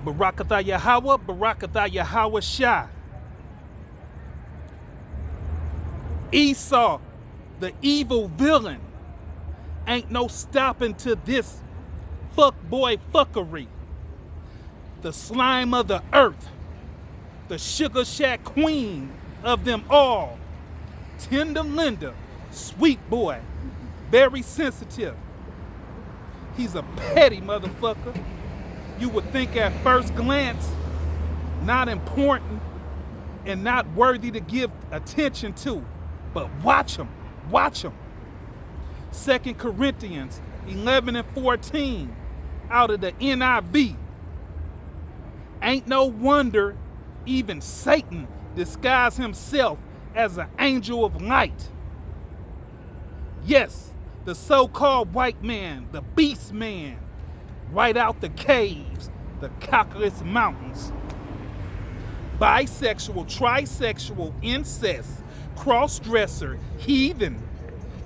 Barakatha Yahweh, Barakatha Yahweh Shai. Esau, the evil villain, ain't no stopping to this fuckboy fuckery. The slime of the earth, the sugar shack queen of them all. Tender Linda, sweet boy, very sensitive. He's a petty motherfucker. You would think at first glance, not important and not worthy to give attention to. But watch him, watch him. 2 Corinthians 11 and 14 out of the NIV. Ain't no wonder even Satan disguised himself as an angel of light. Yes, the so-called white man, the beast man, right out the caves, the Caucasus Mountains. Bisexual, trisexual, incest, cross-dresser, heathen,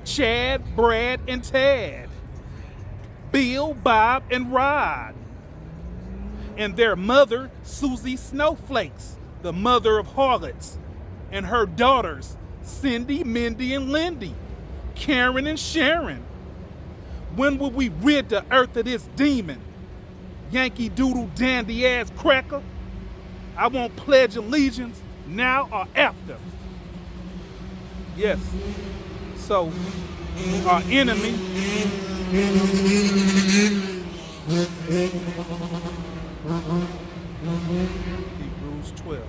Chad, Brad, and Tad, Bill, Bob, and Rod, and their mother, Susie Snowflakes, the mother of harlots, and her daughters, Cindy, Mindy, and Lindy, Karen and Sharon. When will we rid the earth of this demon? Yankee Doodle dandy ass cracker. I won't pledge allegiance now or after. Yes. So, our enemy Hebrews 12.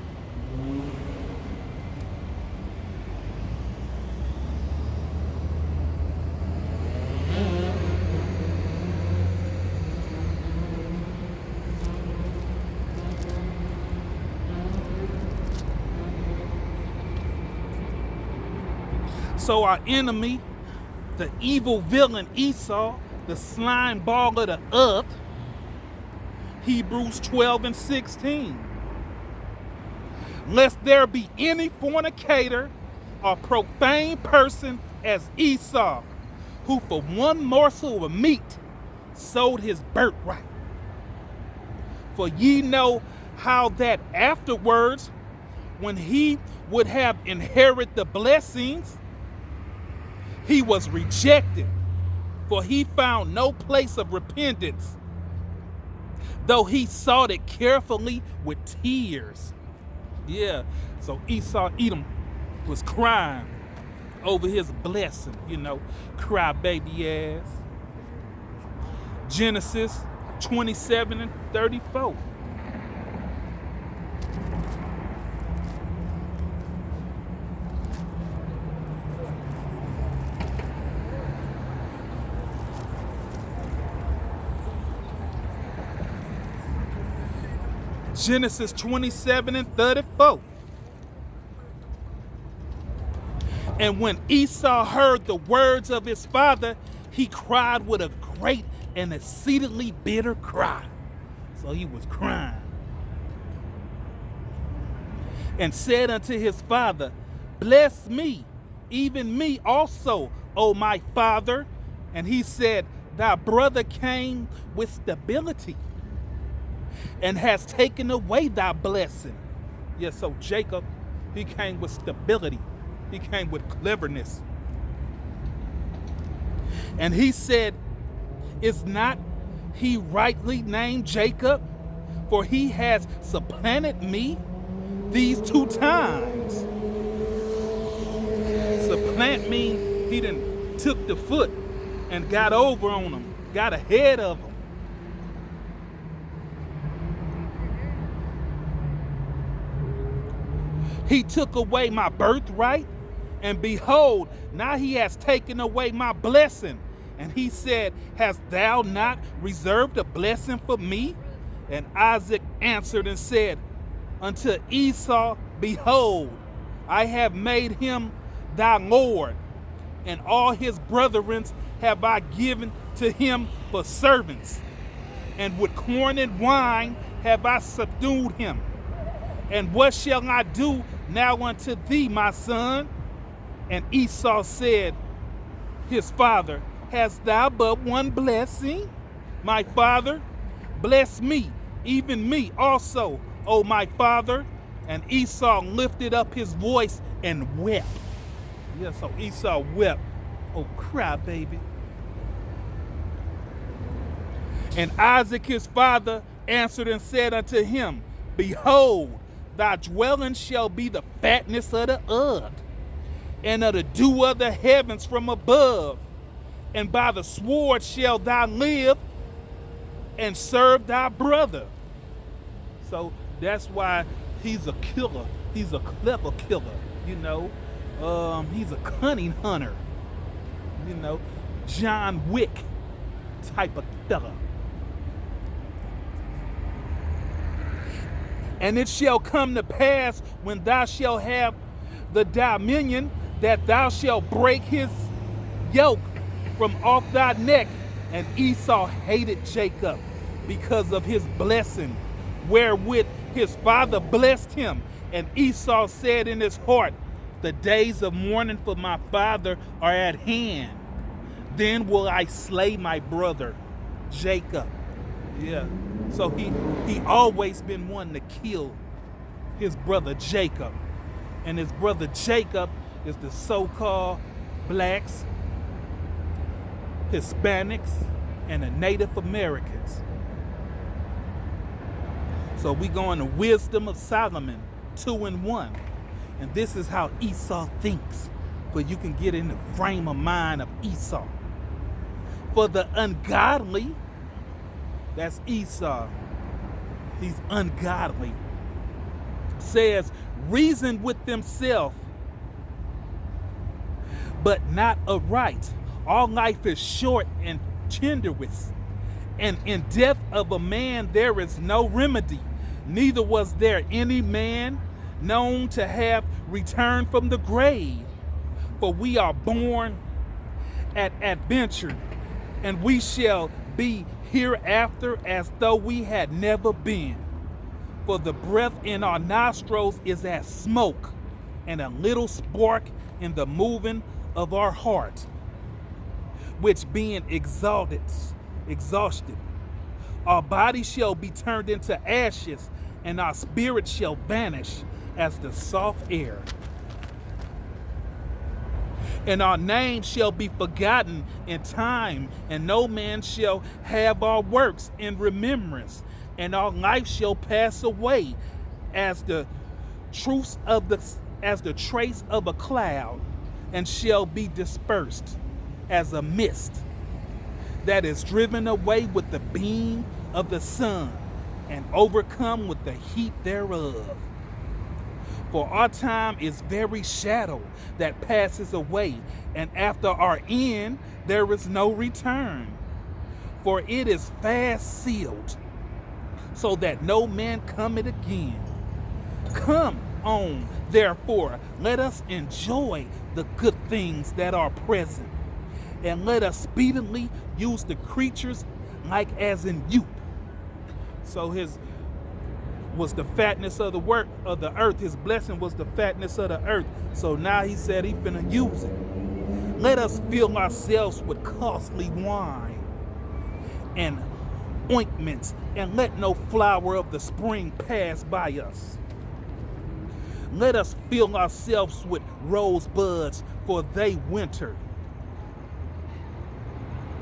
So our enemy, the evil villain Esau, the slime ball of the earth, Hebrews 12 and 16. Lest there be any fornicator or profane person as Esau, who for one morsel of meat sold his birthright. For ye know how that afterwards, when he would have inherited the blessings, he was rejected, for he found no place of repentance, though he sought it carefully with tears. Yeah, so Esau Edom was crying over his blessing, cry baby ass. Genesis 27 and 34. Genesis 27 and 34. And when Esau heard the words of his father, he cried with a great and exceedingly bitter cry. So he was crying. And said unto his father, bless me, even me also, O my father. And he said, thy brother came with stability and has taken away thy blessing. Yes, so Jacob, he came with stability. He came with cleverness. And he said, is not he rightly named Jacob? For he has supplanted me these 2 times. Supplant means he done took the foot and got over on him, got ahead of him. He took away my birthright, and behold, now he has taken away my blessing. And he said, hast thou not reserved a blessing for me? And Isaac answered and said unto Esau, behold, I have made him thy Lord, and all his brethren have I given to him for servants. And with corn and wine have I subdued him. And what shall I do now unto thee, my son? And Esau said, his father, hast thou but one blessing? My father, bless me, even me also, O my father. And Esau lifted up his voice and wept. Yeah, so Esau wept. Oh, cry, baby. And Isaac his father answered and said unto him, Behold, thy dwelling shall be the fatness of the earth, and of the dew of the heavens from above. And by the sword shalt thou live, and serve thy brother. So that's why he's a killer. He's a clever killer, you know. He's a cunning hunter, you know. John Wick type of fella. And it shall come to pass when thou shalt have the dominion that thou shalt break his yoke from off thy neck. And Esau hated Jacob because of his blessing, wherewith his father blessed him. And Esau said in his heart, The days of mourning for my father are at hand. Then will I slay my brother Jacob. Yeah. So he always been wanting to kill his brother Jacob. And his brother Jacob is the so-called blacks, Hispanics, and the Native Americans. So we go into Wisdom of Solomon 2:1. And this is how Esau thinks. But you can get in the frame of mind of Esau. For the ungodly, that's Esau, he's ungodly, says, reason with themselves, but not aright. All life is short and tenuous, and in death of a man there is no remedy. Neither was there any man known to have returned from the grave. For we are born at adventure, and we shall be hereafter as though we had never been. For the breath in our nostrils is as smoke, and a little spark in the moving of our heart, which being exhausted, our body shall be turned into ashes, and our spirit shall vanish as the soft air. And our name shall be forgotten in time, and no man shall have our works in remembrance. And our life shall pass away as the trace of a cloud, and shall be dispersed as a mist that is driven away with the beam of the sun, and overcome with the heat thereof. For our time is very shadow that passes away, and after our end there is no return. For it is fast sealed, so that no man cometh again. Come on, therefore, let us enjoy the good things that are present, and let us speedily use the creatures like as in youth. So his was the fatness of the work of the earth. His blessing was the fatness of the earth. So now he said he finna use it. Let us fill ourselves with costly wine and ointments, and let no flower of the spring pass by us. Let us fill ourselves with rosebuds, for they winter.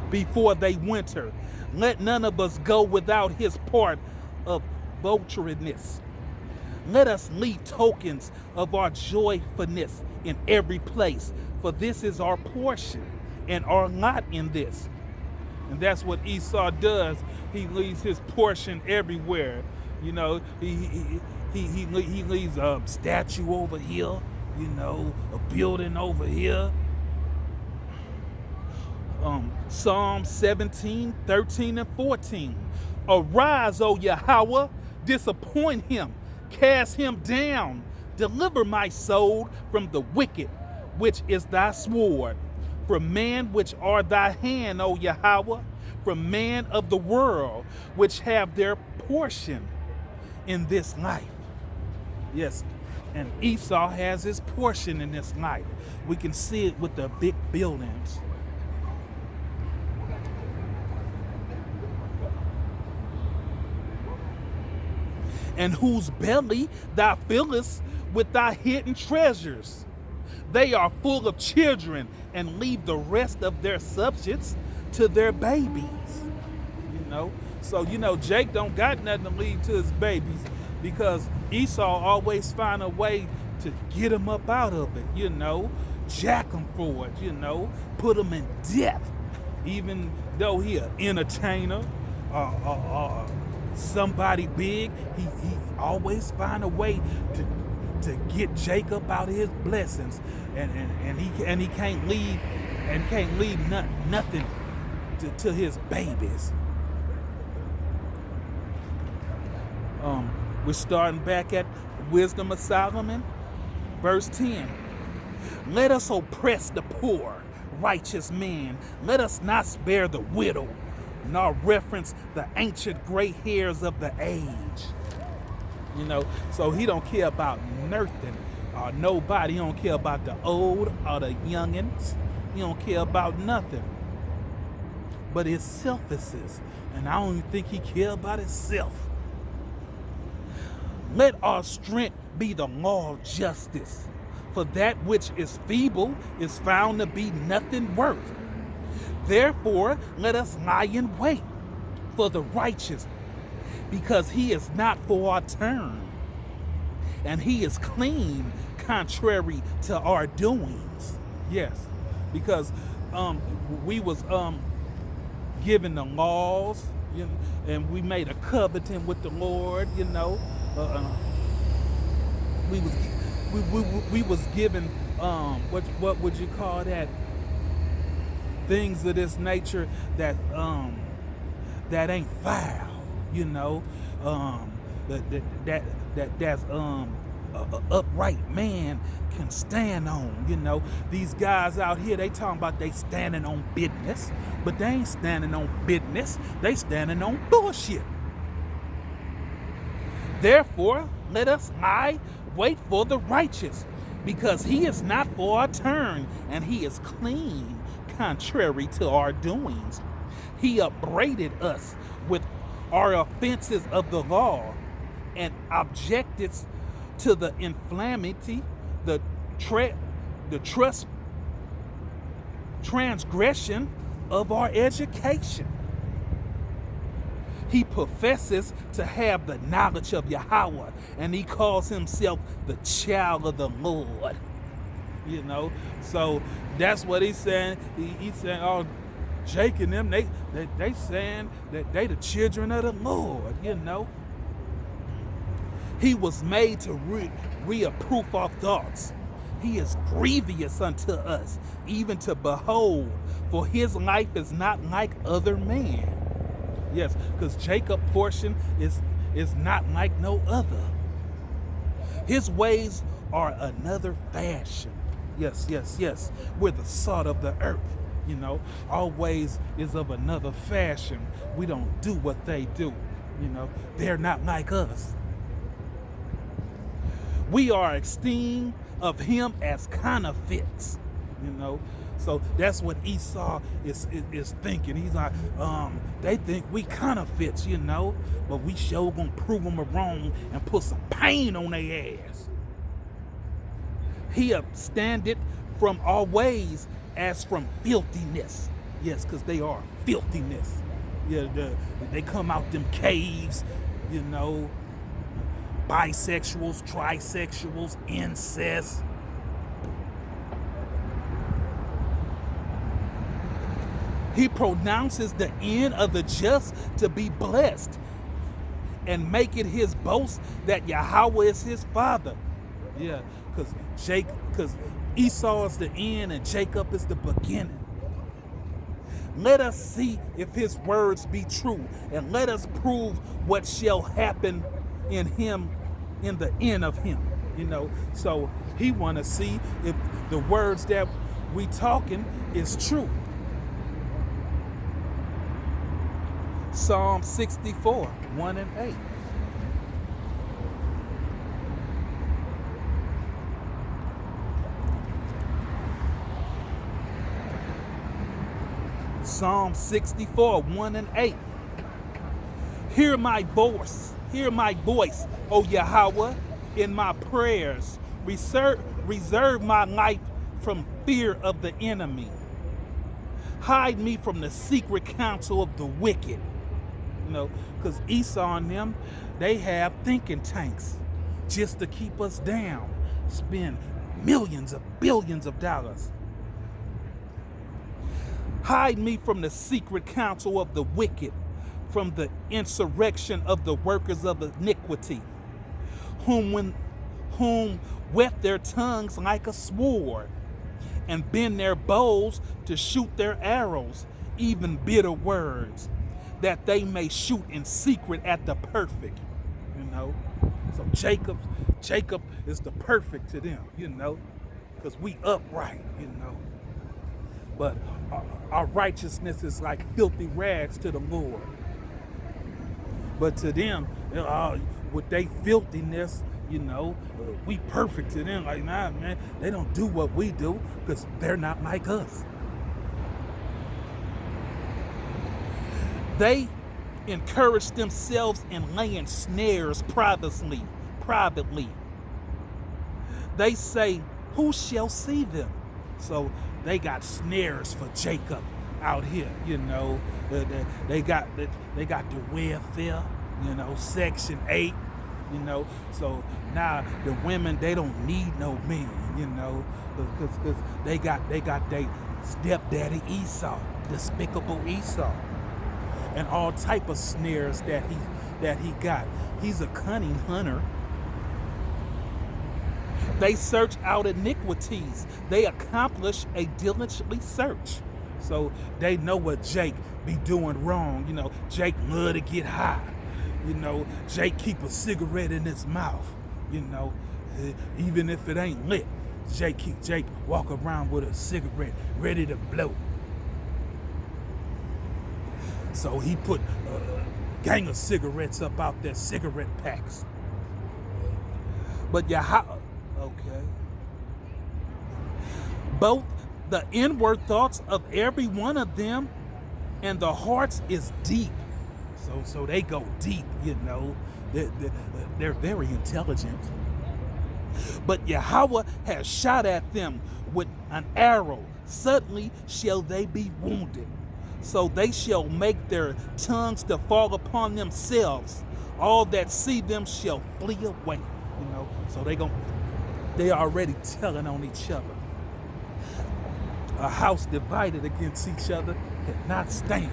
Before they winter, let none of us go without his part of vultureness. Let us leave tokens of our joyfulness in every place, for this is our portion and our lot in this. And that's what Esau does. He leaves his portion everywhere. You know, he leaves a statue over here, you know, a building over here. Psalm 17, 13, and 14. Arise, O Yahweh, disappoint him, cast him down, deliver my soul from the wicked, which is thy sword, from man which are thy hand, O Yahweh, from man of the world, which have their portion in this life. Yes, and Esau has his portion in this life. We can see it with the big buildings. and whose belly thou fillest with thy hidden treasures. They are full of children and leave the rest of their substance to their babies. You know, so Jake don't got nothing to leave to his babies because Esau always find a way to get him up out of it. Jack him for it. Put him in debt, even though he an entertainer somebody big. He always find a way to get Jacob out of his blessings, and he can't leave nothing to his babies. We're starting back at Wisdom of Solomon, verse 10. Let us oppress the poor, righteous man. Let us not spare the widow, nor reference the ancient gray hairs of the age. So he don't care about nothing or nobody. He don't care about the old or the youngins. He don't care about nothing but his selfishness. And I don't even think he care about himself. Let our strength be the law of justice, for that which is feeble is found to be nothing worth. Therefore, let us lie in wait for the righteous, because he is not for our turn, and he is clean contrary to our doings. Yes, because we was given the laws, and we made a covenant with the Lord. We was given what would you call that? Things of this nature that ain't foul. That's a upright man can stand on. These guys out here, they talking about they standing on business, but they ain't standing on business. They standing on bullshit. Therefore, let us wait for the righteous, because he is not for our turn, and he is clean contrary to our doings. He upbraided us with our offenses of the law, and objected to the infirmity, the transgression of our education. He professes to have the knowledge of Yahweh, and he calls himself the child of the Lord. So that's what he's saying. He's saying, oh, Jake and them, they saying that they the children of the Lord. He was made to reapprove our thoughts. He is grievous unto us, even to behold, for his life is not like other men. Yes, because Jacob's portion is not like no other. His ways are another fashion. Yes. We're the salt of the earth. Our ways is of another fashion. We don't do what they do. They're not like us. We are esteemed of him as counterfeits. So that's what Esau is thinking. He's like, they think we counterfeits, but we sure gonna prove them wrong and put some pain on their ass. He upstandeth from our ways as from filthiness. Yes, because they are filthiness. Yeah, they come out them caves, bisexuals, trisexuals, incest. He pronounces the end of the just to be blessed, and make it his boast that Yahweh is his father. Yeah, because Esau is the end and Jacob is the beginning. Let us see if his words be true, and let us prove what shall happen in him, in the end of him. So he want to see if the words that we talking is true. Psalm 64, 1 and 8. Psalm 64, 1 and 8. Hear my voice, Hear my voice, O Yahweh, in my prayers. Reserve my life from fear of the enemy. Hide me from the secret counsel of the wicked. Because Esau and them, they have thinking tanks just to keep us down. Spend millions of billions of dollars. Hide me from the secret counsel of the wicked, from the insurrection of the workers of iniquity, whom whet their tongues like a sword, and bend their bows to shoot their arrows, even bitter words, that they may shoot in secret at the perfect. So Jacob is the perfect to them, because we upright, But our righteousness is like filthy rags to the Lord. But to them, with their filthiness, we perfect to them. Like, nah, man, they don't do what we do because they're not like us. They encourage themselves in laying snares privately. They say, who shall see them? So they got snares for Jacob out here, They got the welfare, Section 8, So now the women, they don't need no men, because they got their stepdaddy Esau, despicable Esau, and all type of snares that he got. He's a cunning hunter. They search out iniquities. They accomplish a diligently search. So they know what Jake be doing wrong. Jake love to get high. Jake keep a cigarette in his mouth. Even if it ain't lit, Jake walk around with a cigarette ready to blow. So he put a gang of cigarettes up out there, cigarette packs. But okay. Both the inward thoughts of every one of them and the hearts is deep. So they go deep, They're very intelligent. But Yahweh has shot at them with an arrow. Suddenly shall they be wounded. So they shall make their tongues to fall upon themselves. All that see them shall flee away. So they already telling on each other. A house divided against each other cannot stand.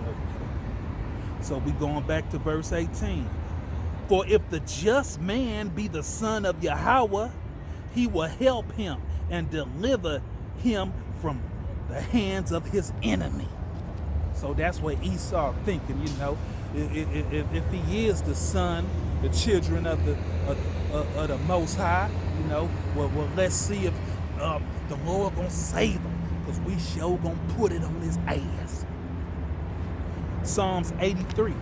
Okay. So we going back to verse 18. For if the just man be the son of Yahweh, he will help him and deliver him from the hands of his enemy. So that's what Esau thinking, If he is the son, the children of the Most High, well, let's see if the Lord gonna save him, because we sure gonna put it on his ass. Psalms 83.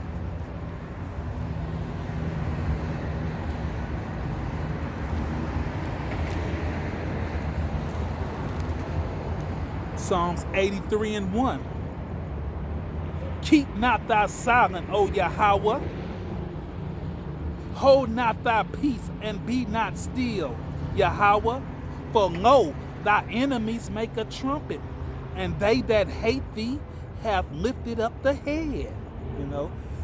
Psalms 83 and 1. Keep not thy silence, O Yahweh. Hold not thy peace and be not still, Yahweh. For lo, thy enemies make a trumpet, and they that hate thee have lifted up the head.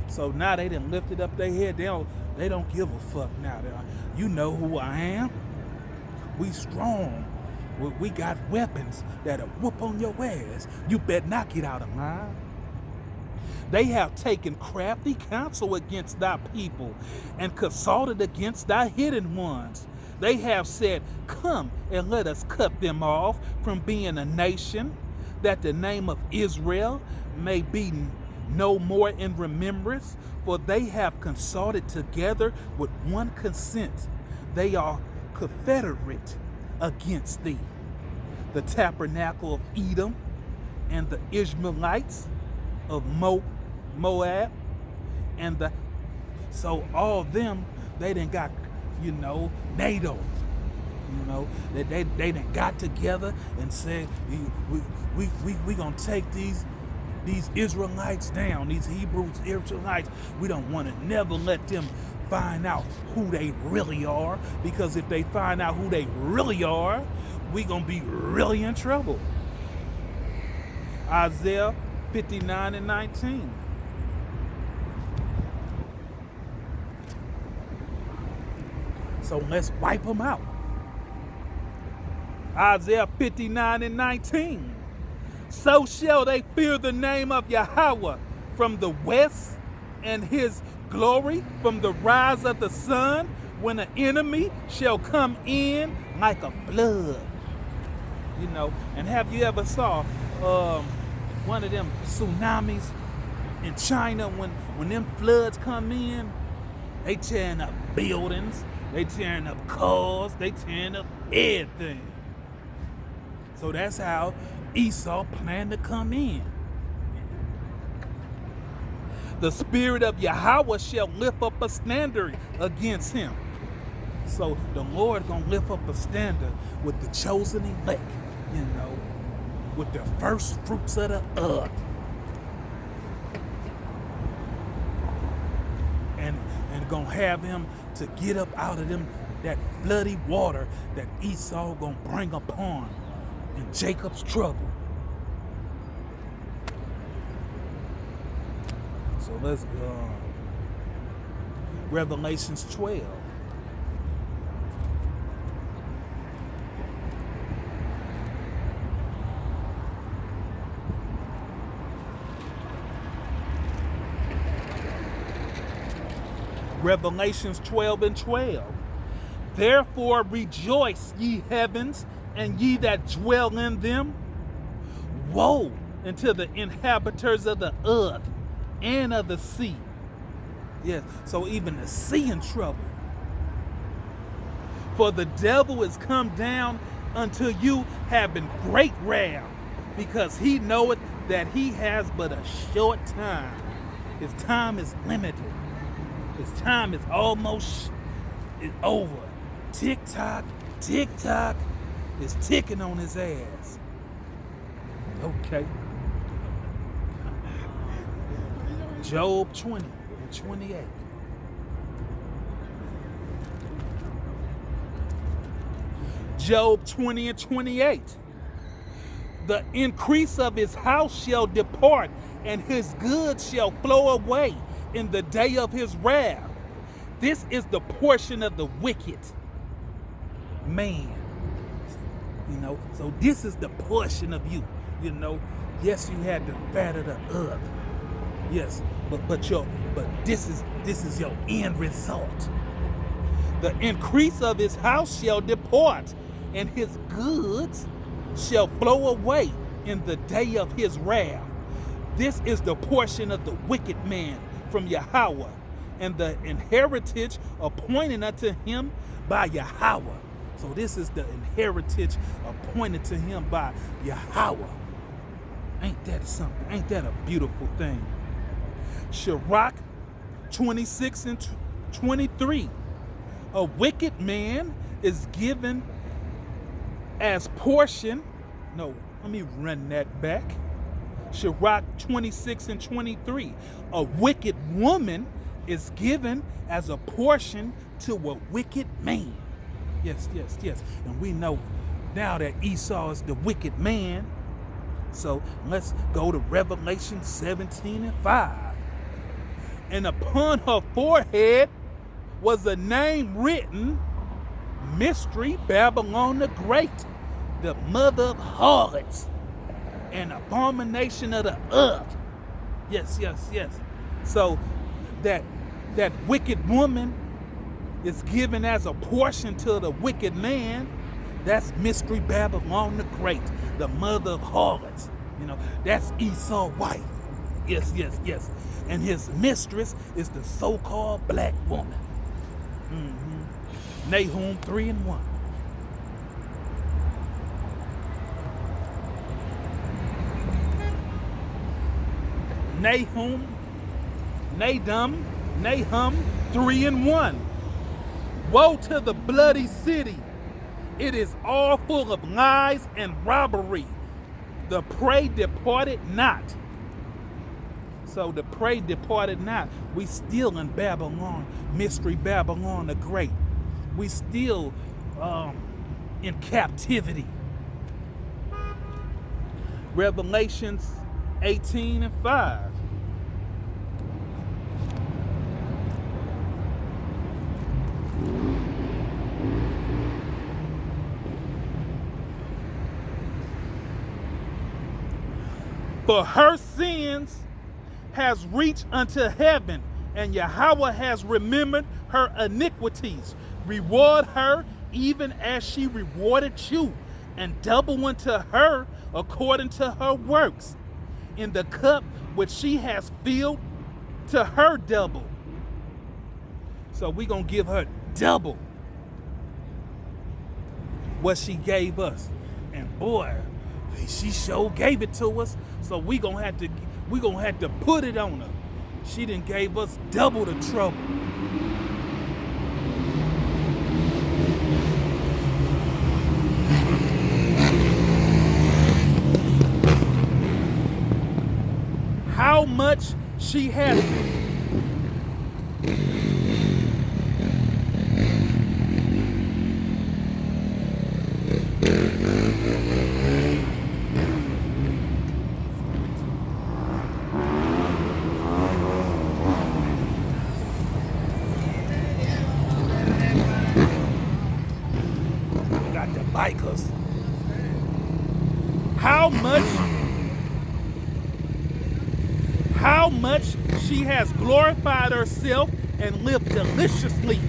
So now they done lifted up their head. They don't give a fuck now. You know who I am. We strong. We got weapons that'll whoop on your ass. You better not get out of line. They have taken crafty counsel against thy people and consulted against thy hidden ones. They have said, come and let us cut them off from being a nation, that the name of Israel may be no more in remembrance, for they have consulted together with one consent. They are confederate against thee. The tabernacle of Edom and the Ishmaelites of Moab, and so all of them, they done got, NATO. They done got together and said, we gonna take these these Israelites down, these Hebrews, Israelites. We don't want to never let them find out who they really are, because if they find out who they really are, we gonna be really in trouble. Isaiah 59:19. So let's wipe them out. Isaiah 59:19. So shall they fear the name of Yahweh from the west, and his glory from the rise of the sun, when an enemy shall come in like a flood. You know, and have you ever saw one of them tsunamis in China when them floods come in? They tearing up buildings, they tearing up cars, they tearing up everything. So that's how Esau planned to come in. The spirit of Yahweh shall lift up a standard against him. So the Lord gonna lift up a standard with the chosen elect, you know, with the first fruits of the earth. And gonna have him to get up out of them that bloody water that Esau gonna bring upon in Jacob's trouble. So let's go. Revelations 12. Revelations 12:12. Therefore rejoice, ye heavens, and ye that dwell in them. Woe unto the inhabitants of the earth and of the sea. Yes, so even the sea in trouble. For the devil is come down unto you having great wrath, because he knoweth that he has but a short time. His time is limited. His time is almost over. Tick-tock, tick-tock is ticking on his ass. Okay. Job 20:28. Job 20:28. The increase of his house shall depart, and his goods shall flow away in the day of his wrath. This is the portion of the wicked man. You know, so this is the portion of you. You know, yes, you had the fat of the earth. Yes, but this is your end result. The increase of his house shall depart, and his goods shall flow away in the day of his wrath. This is the portion of the wicked man from Yahweh, and the inheritance appointed unto him by Yahweh. So this is the inheritance appointed to him by Yahweh. Ain't that something? Ain't that a beautiful thing? Sirach 26:23. A wicked man is given as portion. No, let me run that back. Sirach 26:23. A wicked woman is given as a portion to a wicked man. Yes, yes, yes. And we know now that Esau is the wicked man. So let's go to Revelation 17:5. And upon her forehead was a name written, Mystery Babylon the Great, the mother of harlots, an abomination of the earth. Yes, yes, yes. So that wicked woman is given as a portion to the wicked man. That's Mystery Babylon the Great, the mother of harlots. You know, that's Esau's wife. Yes, yes, yes. And his mistress is the so-called black woman. Nahum 3:1. Nahum 3:1. Woe to the bloody city! It is all full of lies and robbery. The prey departed not. So the prey departed not. We still in Babylon, mystery Babylon the Great. We still in captivity. Revelations 18:5. For her sins has reached unto heaven, and Yahweh has remembered her iniquities. Reward her even as she rewarded you, and double unto her according to her works. In the cup which she has filled, to her double. So we're going to give her double what she gave us. And boy, she sure gave it to us. So we're going to have to put it on her. She done gave us double the trouble. How much she has. Got the bikers. How much she has glorified herself and lived deliciously.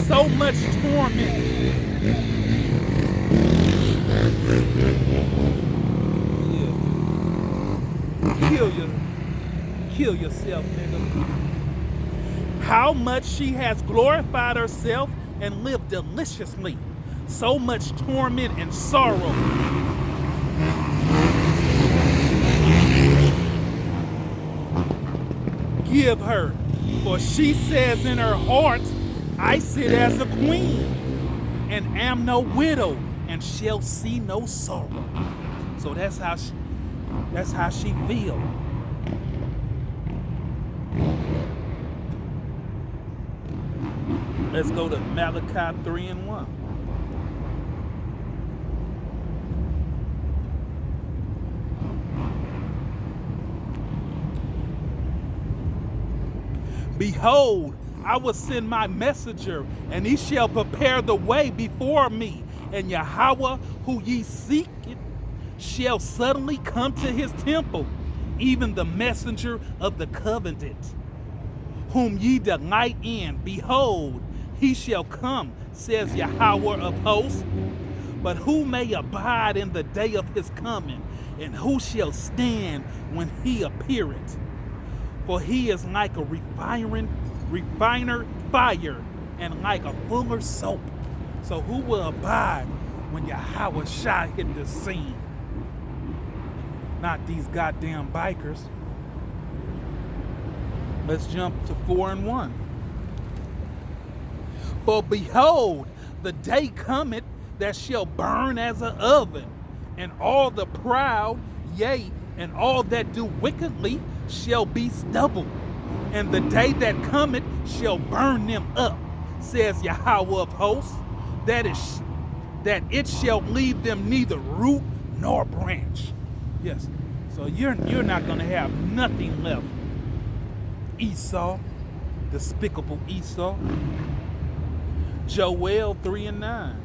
So much torment. Yeah. Kill yourself, nigga. How much she has glorified herself and lived deliciously. So much torment and sorrow. Give her, for she says in her heart, I sit as a queen, and am no widow, and shall see no sorrow. So that's how she feel. Let's go to Malachi 3:1. Behold, I will send my messenger, and he shall prepare the way before me. And Yahweh, who ye seek, shall suddenly come to his temple, even the messenger of the covenant, whom ye delight in. Behold, he shall come, says Yahweh of hosts. But who may abide in the day of his coming, and who shall stand when he appeareth? For he is like a refiner fire, and like a fuller's soap. So who will abide when Yahweh Shai hit the scene? Not these goddamn bikers. Let's jump to 4:1. For behold, the day cometh that shall burn as an oven, and all the proud, yea, and all that do wickedly shall be stubble. And the day that cometh shall burn them up, says Yahweh of hosts, that it shall leave them neither root nor branch. Yes, so you're not going to have nothing left. Esau, despicable Esau. Joel 3:9.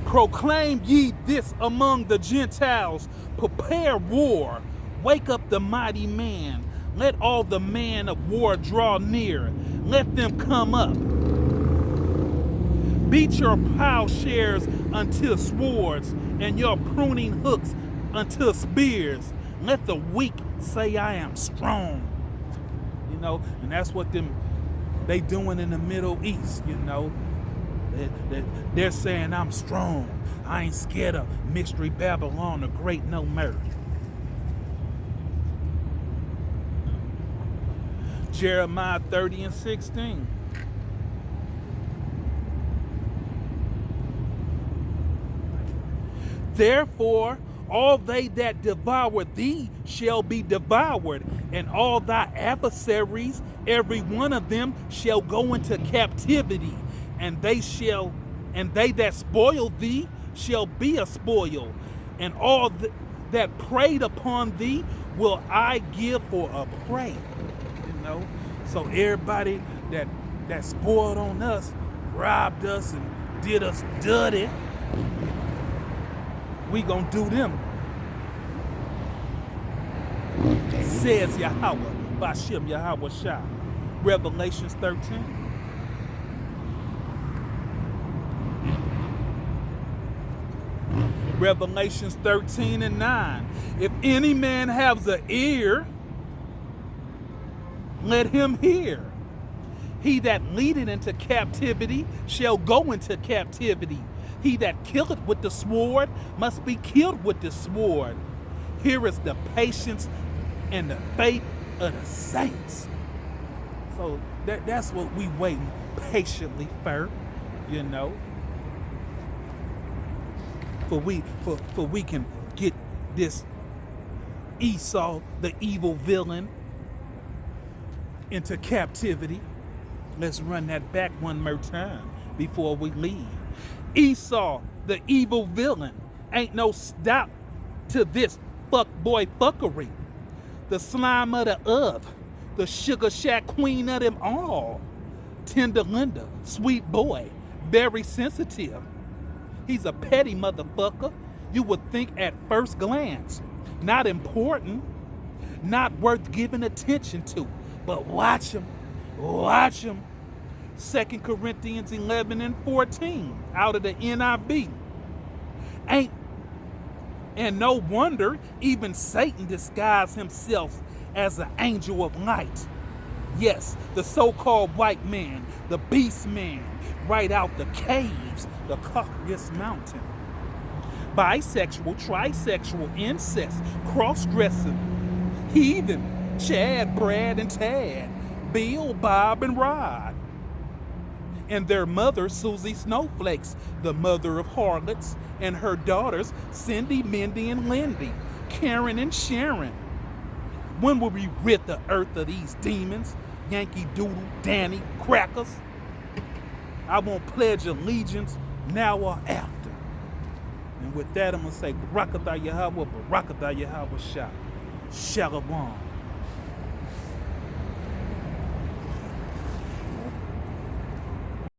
Proclaim ye this among the Gentiles, prepare war, wake up the mighty man, let all the men of war draw near, let them come up. Beat your plowshares unto swords, and your pruning hooks unto spears. Let the weak say I am strong. You know, and that's what they doing in the Middle East, you know. They're saying I'm strong. I ain't scared of mystery Babylon the Great no more. Jeremiah 30:16. Therefore, all they that devour thee shall be devoured, and all thy adversaries, every one of them, shall go into captivity, and they that spoil thee shall be a spoil, and all that preyed upon thee will I give for a prey. You know, so everybody that spoiled on us, robbed us, and did us dirty, we gonna do them. Says Yahweh, Bashem Yahweh Shah. Revelations 13. Revelations 13 and 9. If any man has an ear, let him hear. He that leadeth into captivity shall go into captivity. He that killeth with the sword must be killed with the sword. Here is the patience and the faith of the saints. So that's what we waiting patiently for, you know. For we can get this Esau, the evil villain, into captivity. Let's run that back one more time before we leave. Esau, the evil villain, ain't no stop to this fuckboy fuckery. The slime of the earth, the sugar shack queen of them all. Tender Linda, sweet boy, very sensitive. He's a petty motherfucker. You would think at first glance, not important, not worth giving attention to. But watch him, watch him. 2 Corinthians 11 and 14 out of the NIV. And no wonder even Satan disguised himself as an angel of light. Yes, the so-called white man, the beast man, right out the caves, the Caucasus Mountain. Bisexual, trisexual, incest, cross-dressing, heathen, Chad, Brad, and Tad, Bill, Bob, and Rod. And their mother, Susie Snowflakes, the mother of harlots, and her daughters, Cindy, Mindy, and Lindy, Karen, and Sharon. When will we rid the earth of these demons? Yankee Doodle, Danny, crackers? I won't pledge allegiance now or after. And with that, I'm going to say, Barakatah Yahweh, Barakatah Yahweh Shah. Shalom.